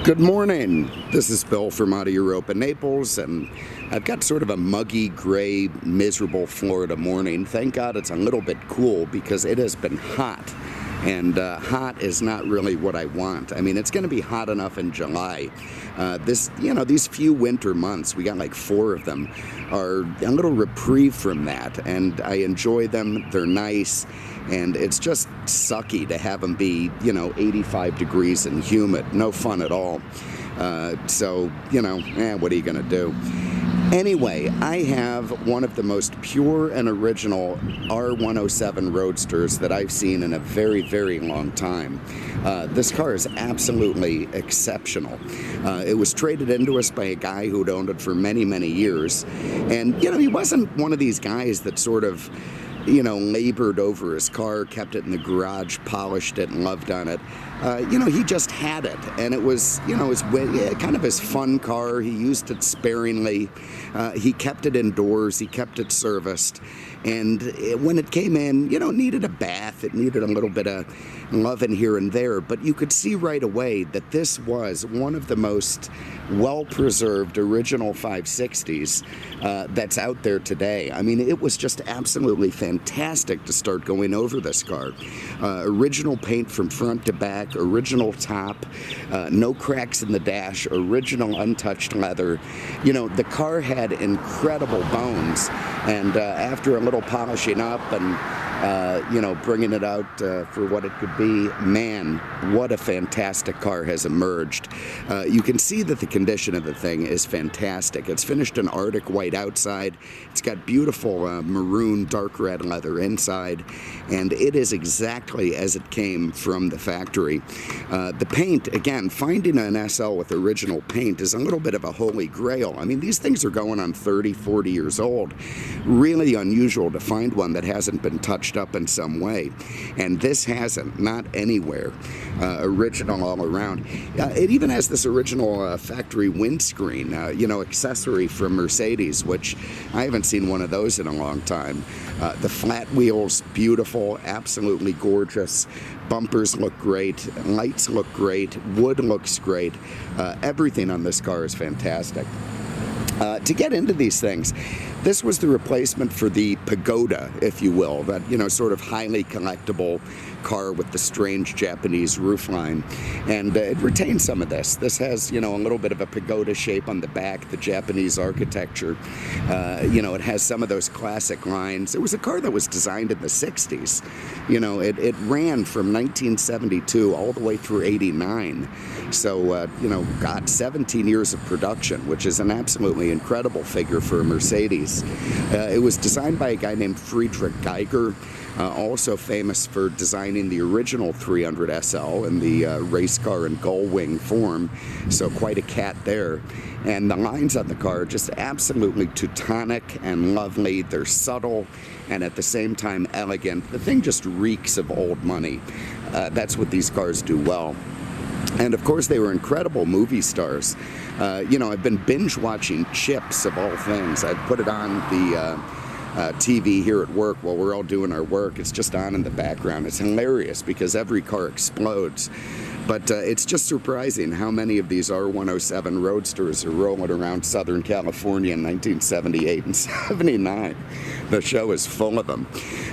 Good morning. This is Bill from out of Europa, Naples, and I've got sort of a muggy, gray, miserable Florida morning. Thank God it's a little bit cool because it has been hot, and hot is not really what I want. I mean, it's going to be hot enough in July. These few winter months, we got like 4 of them, are a little reprieve from that, and I enjoy them. They're nice. And it's just sucky to have them be, 85 degrees and humid. No fun at all. What are you going to do? Anyway, I have one of the most pure and original R107 Roadsters that I've seen in a very, very long time. This car is absolutely exceptional. It was traded into us by a guy who'd owned it for many, many years. And, he wasn't one of these guys that sort of labored over his car, kept it in the garage, polished it, and loved on it. He just had it, and it was, kind of his fun car. He used it sparingly. He kept it indoors. He kept it serviced. And when it came in, it needed a bath. It needed a little bit of loving here and there. But you could see right away that this was one of the most well-preserved original 560s that's out there today. I mean, it was just absolutely fantastic to start going over this car. Original paint from front to back, original top, no cracks in the dash, original untouched leather. The car had incredible bones, and after a little polishing up and bringing it out for what it could be, man, what a fantastic car has emerged. You can see that the condition of the thing is fantastic. It's finished in Arctic white outside. It's got beautiful maroon, dark red leather inside, and it is exactly as it came from the factory. The paint, again, finding an SL with original paint is a little bit of a holy grail. I mean, these things are going on 30, 40 years old. Really unusual to find one that hasn't been touched up in some way, and this hasn't, not anywhere. Original all around. It even has this original factory windscreen, accessory from Mercedes, which I haven't seen one of those in a long time. The flat wheels, beautiful, absolutely gorgeous. Bumpers look great, lights look great, wood looks great. Everything on this car is fantastic. To get into these things, this was the replacement for the Pagoda, if you will, that, sort of highly collectible car with the strange Japanese roofline. And it retains some of this. This has, a little bit of a pagoda shape on the back, the Japanese architecture. It has some of those classic lines. It was a car that was designed in the 60s. It ran from 1972 all the way through 89. So, got 17 years of production, which is an absolutely incredible figure for a Mercedes. It was designed by a guy named Friedrich Geiger, also famous for designing the original 300 SL in the race car and gull wing form, so quite a cat there. And the lines on the car are just absolutely Teutonic and lovely. They're subtle and at the same time elegant. The thing just reeks of old money. That's what these cars do well. And of course, they were incredible movie stars. I've been binge watching Chips, of all things. I've put it on the TV here at work while we're all doing our work. It's just on in the background. It's hilarious because every car explodes. But it's just surprising how many of these R107 Roadsters are rolling around Southern California in 1978 and 79. The show is full of them.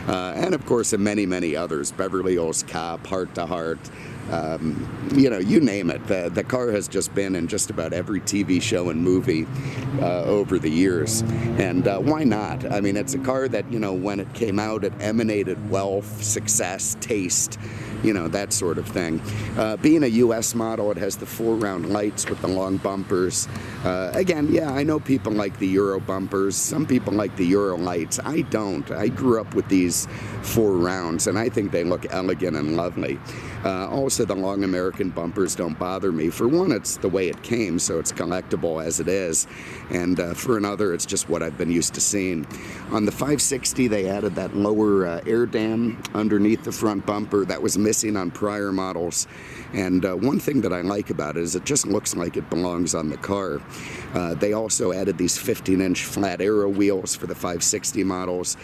And of course, and many, many others. Beverly Hills Cop, Heart to Heart. You name it. The car has just been in just about every TV show and movie over the years. And why not? I mean, it's a car that, when it came out, it emanated wealth, success, taste, that sort of thing. Being a U.S. model, it has the 4-round lights with the long bumpers. Again, yeah, I know people like the Euro bumpers. Some people like the Euro lights. I don't. I grew up with these 4 rounds, and I think they look elegant and lovely. Also, the long American bumpers don't bother me. For one, it's the way it came, so it's collectible as it is. And for another, it's just what I've been used to seeing. On the 560, they added that lower air dam underneath the front bumper that was missing on prior models. And one thing that I like about it is it just looks like it belongs on the car. They also added these 15-inch flat aero wheels for the 560 models.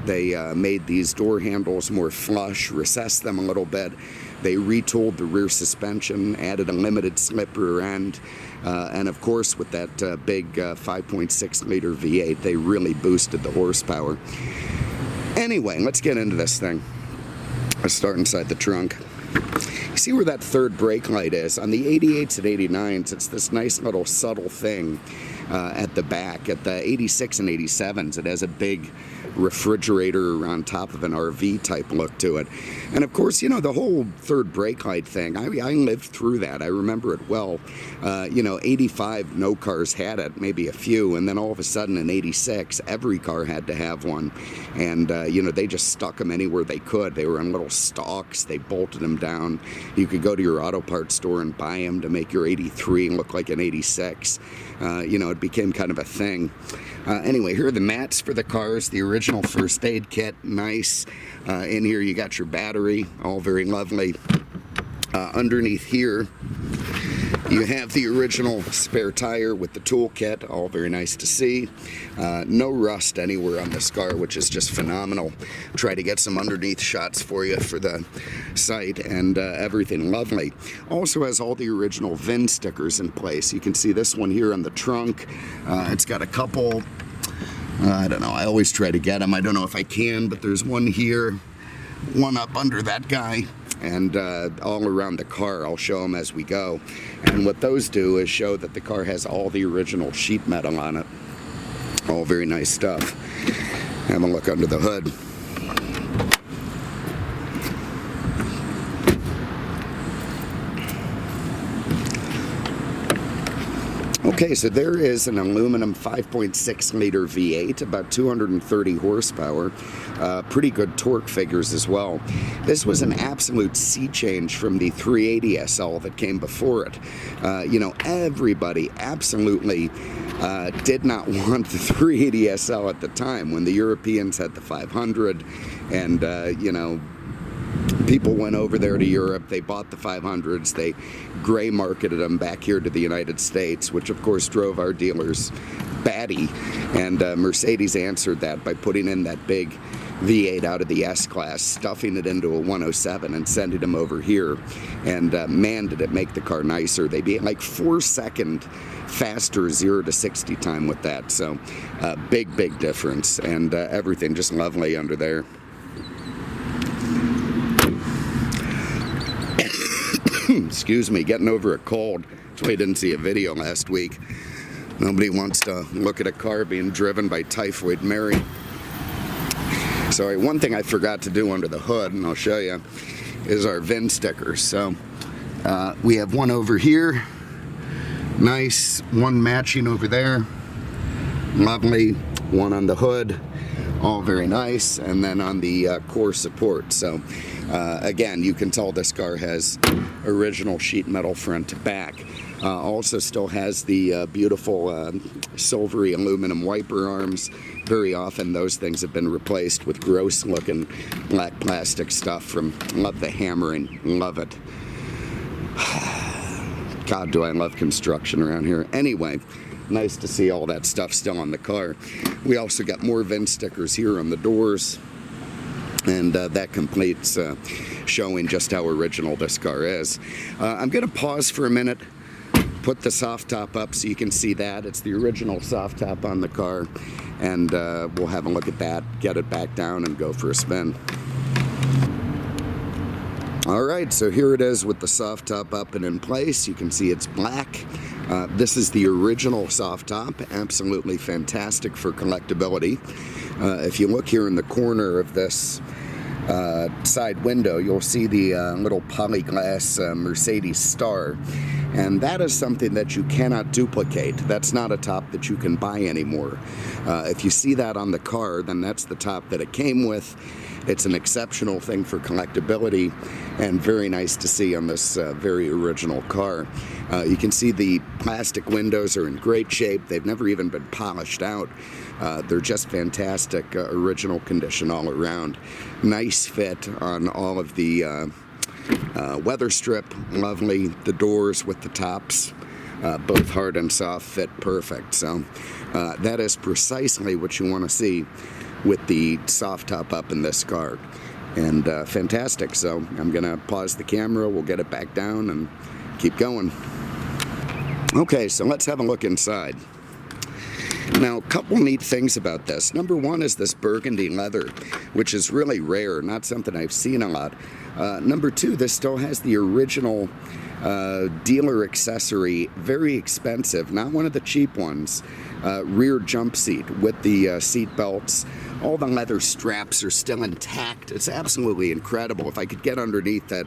They made these door handles more flush, recessed them a little bit. They retooled the rear suspension, added a limited slip rear end, and of course with that big 5.6 liter V8, they really boosted the horsepower. Anyway, let's get into this thing. Let's start inside the trunk. You see where that third brake light is? On the 88s and 89s, it's this nice little subtle thing at the back. At the 86 and 87s, it has a big refrigerator on top of an RV type look to it. And of course, you know, the whole third brake light thing, I lived through that. I remember it well. You know, 85, no cars had it, maybe a few, and then all of a sudden in 86, every car had to have one. And, you know, they just stuck them anywhere they could. They were in little stalks, they bolted them down. You could go to your auto parts store and buy them to make your 83 look like an 86. You know, it became kind of a thing. Anyway, here are the mats for the cars, the original first aid kit, nice. In here you got your battery, all very lovely. Underneath here you have the original spare tire with the tool kit, all very nice to see. No rust anywhere on this car, which is just phenomenal. Try to get some underneath shots for you for the site, and everything lovely. Also has all the original VIN stickers in place. You can see this one here on the trunk. It's got a couple, I don't know, I always try to get them. I don't know if I can, but there's one here, one up under that guy, and all around the car. I'll show them as we go. And what those do is show that the car has all the original sheet metal on it. All very nice stuff. Have a look under the hood. Okay, so there is an aluminum 5.6 liter V8, about 230 horsepower, pretty good torque figures as well. This was an absolute sea change from the 380 SL that came before it. You know, everybody absolutely did not want the 380 SL at the time when the Europeans had the 500, and you know, people went over there to Europe, they bought the 500s, they gray marketed them back here to the United States, which of course drove our dealers batty. And Mercedes answered that by putting in that big V8 out of the S-Class, stuffing it into a 107 and sending them over here. And man, did it make the car nicer. They be like 4-second faster 0 to 60 time with that. So big difference, and everything just lovely under there. Excuse me, getting over a cold. That's why you didn't see a video last week. Nobody wants to look at a car being driven by Typhoid Mary. Sorry, one thing I forgot to do under the hood, and I'll show you, is our VIN stickers. So we have one over here, nice, one matching over there, lovely, one on the hood, all very nice, and then on the core support. So again, you can tell this car has original sheet metal front to back. Also still has the beautiful silvery aluminum wiper arms. Very often those things have been replaced with gross looking black plastic stuff from, love the hammering, love it. God, do I love construction around here. Anyway, nice to see all that stuff still on the car. We also got more VIN stickers here on the doors, and that completes showing just how original this car is. I'm going to pause for a minute, put the soft top up so you can see that. It's the original soft top on the car, and we'll have a look at that, get it back down, and go for a spin. Alright, so here it is with the soft top up and in place. You can see it's black. This is the original soft top, absolutely fantastic for collectability. If you look here in the corner of this side window, you'll see the little polyglass Mercedes star, and that is something that you cannot duplicate. That's not a top that you can buy anymore. If you see that on the car, then that's the top that it came with. It's an exceptional thing for collectability, and very nice to see on this very original car. You can see the plastic windows are in great shape. They've never even been polished out. They're just fantastic, original condition all around. Nice fit on all of the weather strip, lovely. The doors with the tops, both hard and soft, fit perfect. So that is precisely what you want to see with the soft top up in this car. and fantastic. So I'm gonna pause the camera, we'll get it back down and keep going. Okay, so let's have a look inside. Now, a couple neat things about this. Number one is this burgundy leather, which is really rare, not something I've seen a lot. Number two, this still has the original dealer accessory, very expensive, not one of the cheap ones, rear jump seat with the seat belts. All the leather straps are still intact. It's absolutely incredible. If I could get underneath that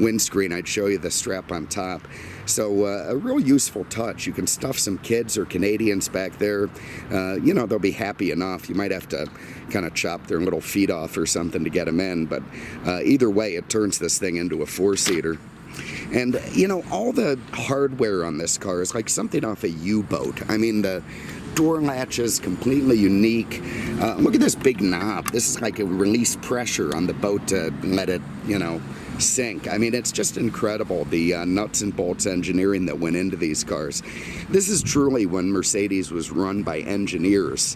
windscreen, I'd show you the strap on top. So a real useful touch. You can stuff some kids or Canadians back there. You know, they'll be happy enough. You might have to kind of chop their little feet off or something to get them in, but either way, it turns this thing into a four-seater. And, you know, all the hardware on this car is like something off a U-boat. I mean, the door latches, completely unique. Look at this big knob. This is like a release pressure on the boat to let it, you know, sink. I mean, it's just incredible, the nuts and bolts engineering that went into these cars. This is truly when Mercedes was run by engineers,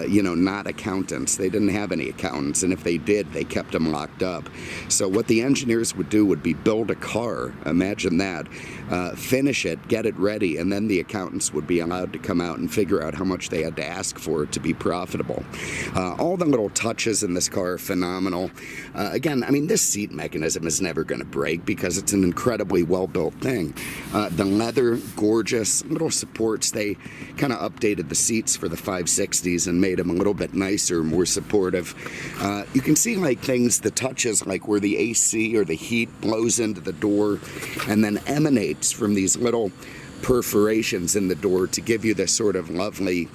you know, not accountants. They didn't have any accountants, and if they did, they kept them locked up. So what the engineers would do would be build a car, imagine that, finish it, get it ready, and then the accountants would be allowed to come out and figure out how much they had to ask for it to be profitable. All the little touches in this car are phenomenal. Again, I mean, this seat mechanism is never going to break because it's an incredibly well-built thing. The leather, gorgeous, little supports. They kind of updated the seats for the 560s and made them a little bit nicer, more supportive. You can see like things, the touches, like where the AC or the heat blows into the door and then emanates from these little perforations in the door to give you this sort of lovely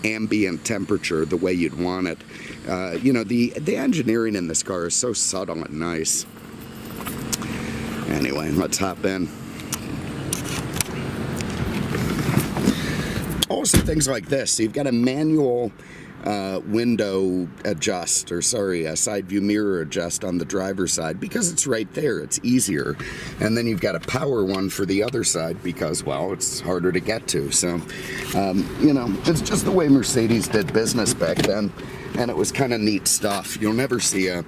ambient temperature the way you'd want it. You know, the engineering in this car is so subtle and nice. Anyway, let's hop in. Also things like this. So you've got a manual window adjust, or sorry, a side view mirror adjust on the driver's side because it's right there, it's easier. And then you've got a power one for the other side because, well, it's harder to get to. So, you know, it's just the way Mercedes did business back then, and it was kind of neat stuff. You'll never see a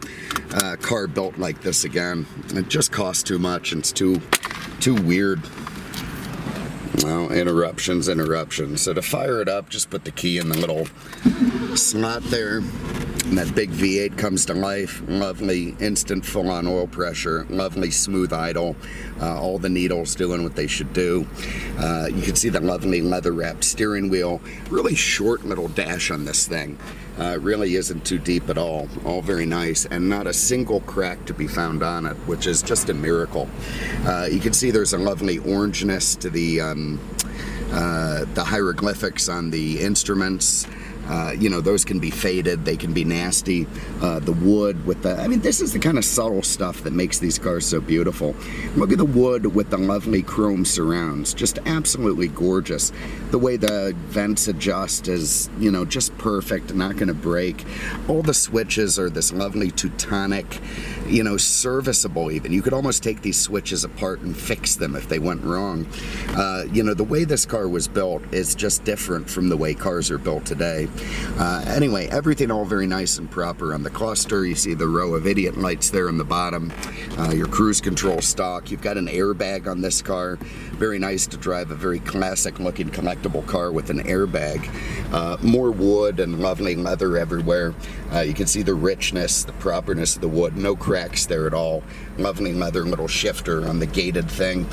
car built like this again. It just costs too much and it's too weird. Well, interruptions. So to fire it up, just put the key in the little slot there, and that big V8 comes to life. Lovely instant full-on oil pressure, lovely smooth idle, all the needles doing what they should do. You can see the lovely leather-wrapped steering wheel. Really short little dash on this thing. Really isn't too deep at all very nice, and not a single crack to be found on it, which is just a miracle. You can see there's a lovely orangeness to the hieroglyphics on the instruments. You know, those can be faded, they can be nasty. The wood with the, I mean, this is the kind of subtle stuff that makes these cars so beautiful. Look at the wood with the lovely chrome surrounds, just absolutely gorgeous. The way the vents adjust is, you know, just perfect, not gonna break. All the switches are this lovely Teutonic, you know, serviceable even. You could almost take these switches apart and fix them if they went wrong. You know, the way this car was built is just different from the way cars are built today. Anyway, everything all very nice and proper on the cluster. You see the row of idiot lights there on the bottom. Your cruise control stock. You've got an airbag on this car. Very nice to drive a very classic looking collectible car with an airbag. More wood and lovely leather everywhere. You can see the richness, the properness of the wood. No cracks there at all. Lovely leather little shifter on the gated thing.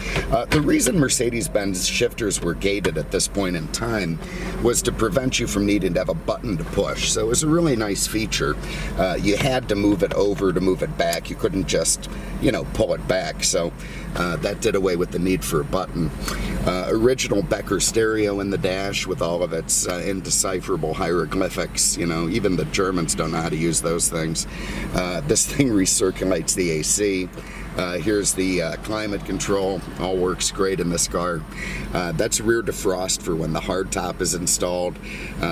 The reason Mercedes-Benz shifters were gated at this point in time was to prevent you from needing to have a button to push. So it was a really nice feature. You had to move it over to move it back. You couldn't just, you know, pull it back. So that did away with the need for a button. Original Becker stereo in the dash with all of its indecipherable hieroglyphics. You know, even the Germans don't know how to use those things. This thing recirculates the AC. Here's the climate control. All works great in this car. That's rear defrost for when the hardtop is installed.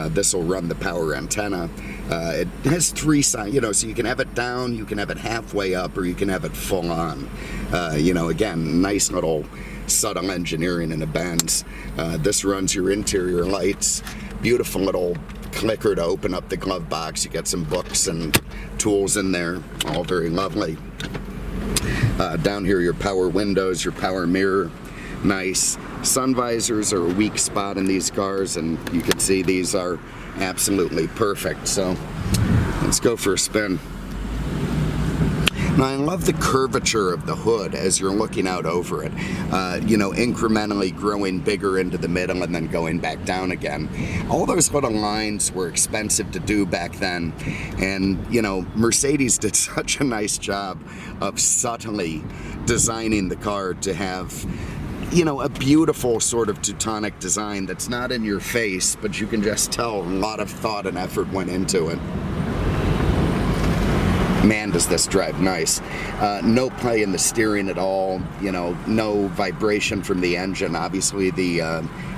This will run the power antenna. It has three sides, you know, so you can have it down, you can have it halfway up, or you can have it full on. You know, again, nice little subtle engineering in a Benz. This runs your interior lights. Beautiful little clicker to open up the glove box. You get some books and tools in there, all very lovely. Down here, your power windows, your power mirror, nice. Sun visors are a weak spot in these cars, and you can see these are absolutely perfect. So let's go for a spin. Now, I love the curvature of the hood as you're looking out over it, you know, incrementally growing bigger into the middle and then going back down again. All those little lines were expensive to do back then, and, you know, Mercedes did such a nice job of subtly designing the car to have, you know, a beautiful sort of Teutonic design that's not in your face, but you can just tell a lot of thought and effort went into it. Man, does this drive nice. No play in the steering at all, you know, no vibration from the engine. Obviously the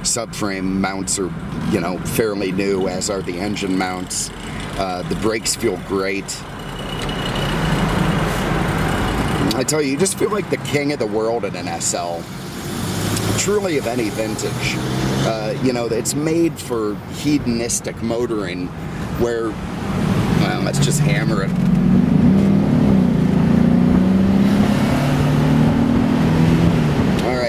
subframe mounts are, you know, fairly new, as are the engine mounts. The brakes feel great. I tell you, you just feel like the king of the world in an SL. Truly of any vintage. You know, it's made for hedonistic motoring where, well, let's just hammer it.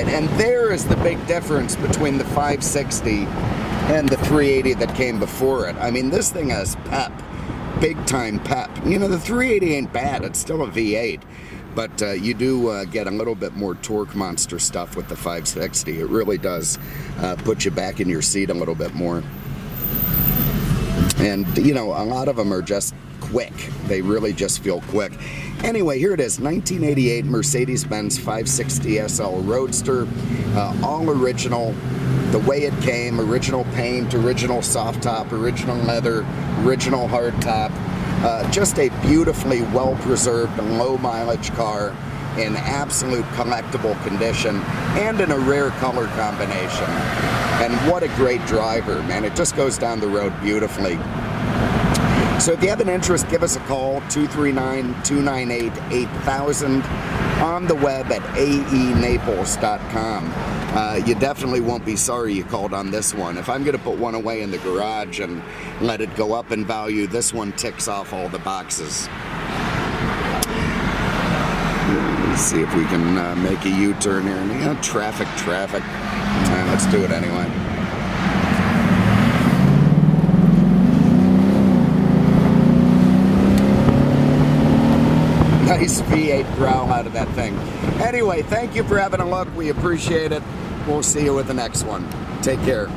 And there is the big difference between the 560 and the 380 that came before it. I mean, this thing has pep, big time pep. You know, the 380 ain't bad, it's still a V8, but you do get a little bit more torque monster stuff with the 560. It really does put you back in your seat a little bit more. And, you know, a lot of them are just quick. They really just feel quick. Anyway, here it is, 1988 Mercedes-Benz 560 SL Roadster, all original, the way it came, original paint, original soft top, original leather, original hard top, just a beautifully well-preserved, low-mileage car in absolute collectible condition and in a rare color combination. And what a great driver, man. It just goes down the road beautifully. So if you have an interest, give us a call, 239-298-8000, on the web at aenaples.com. You definitely won't be sorry you called on this one. If I'm going to put one away in the garage and let it go up in value, this one ticks off all the boxes. Let's see if we can make a U-turn here. Yeah, traffic. Let's do it anyway. Nice V8 growl out of that thing. Anyway, thank you for having a look. We appreciate it. We'll see you with the next one. Take care.